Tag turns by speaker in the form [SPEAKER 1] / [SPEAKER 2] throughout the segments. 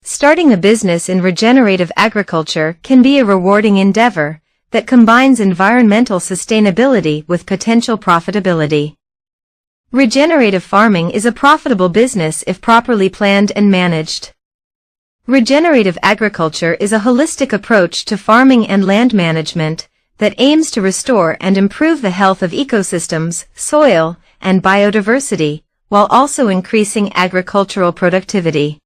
[SPEAKER 1] Starting a business in regenerative agriculture can be a rewarding endeavor that combines environmental sustainability with potential profitability. Regenerative farming is a profitable business if properly planned and managed. Regenerative agriculture is a holistic approach to farming and land management that aims to restore and improve the health of ecosystems, soil, and biodiversity, while also increasing agricultural productivity.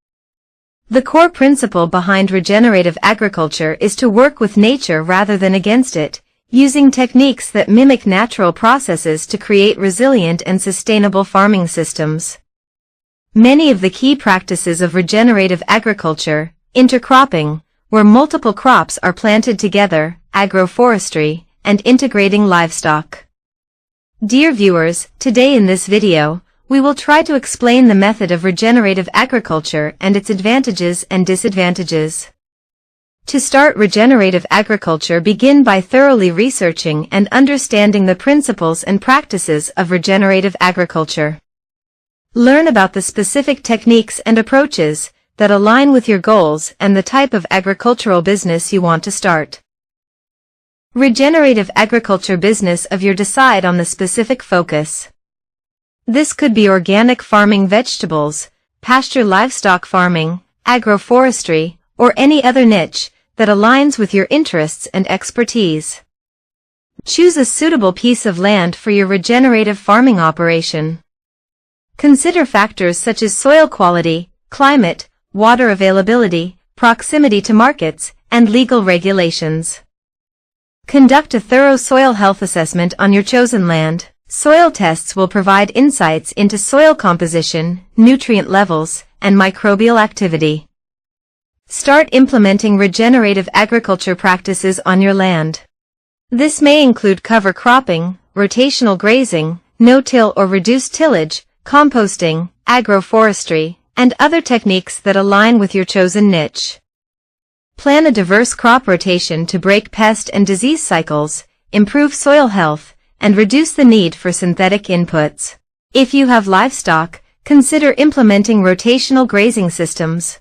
[SPEAKER 1] The core principle behind regenerative agriculture is to work with nature rather than against it, using techniques that mimic natural processes to create resilient and sustainable farming systems. Many of the key practices of regenerative agriculture, intercropping, where multiple crops are planted together, agroforestry, and integrating livestock. Dear viewers, today in this video, we will try to explain the method of regenerative agriculture and its advantages and disadvantages. To start regenerative agriculture, begin by thoroughly researching and understanding the principles and practices of regenerative agriculture. Learn about the specific techniques and approaches that align with your goals and the type of agricultural business you want to start. Regenerative agriculture business of your decide on the specific focus. This could be organic farming, vegetables, pasture livestock farming, agroforestry, or any other niche that aligns with your interests and expertise. Choose a suitable piece of land for your regenerative farming operation. Consider factors such as soil quality, climate, water availability, proximity to markets, and legal regulations. Conduct a thorough soil health assessment on your chosen land. Soil tests will provide insights into soil composition, nutrient levels, and microbial activity. Start implementing regenerative agriculture practices on your land. This may include cover cropping, rotational grazing, no-till or reduced tillage, composting, agroforestry, and other techniques that align with your chosen niche. Plan a diverse crop rotation to break pest and disease cycles, improve soil health, and reduce the need for synthetic inputs. If you have livestock, consider implementing rotational grazing systems.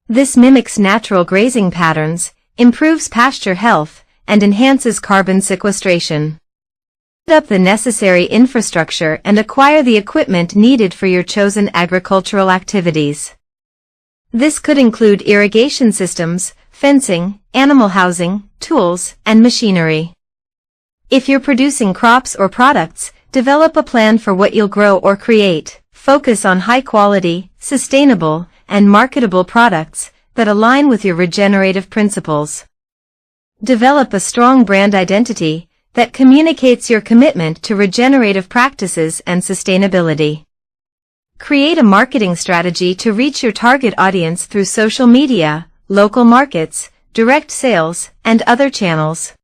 [SPEAKER 1] This mimics natural grazing patterns, improves pasture health, and enhances carbon sequestration. Set up the necessary infrastructure and acquire the equipment needed for your chosen agricultural activities. This could include irrigation systems, fencing, animal housing, tools, and machinery. If you're producing crops or products, develop a plan for what you'll grow or create. Focus on high-quality, sustainable, and marketable products that align with your regenerative principles. Develop a strong brand identity that communicates your commitment to regenerative practices and sustainability. Create a marketing strategy to reach your target audience through social media, local markets, direct sales, and other channels.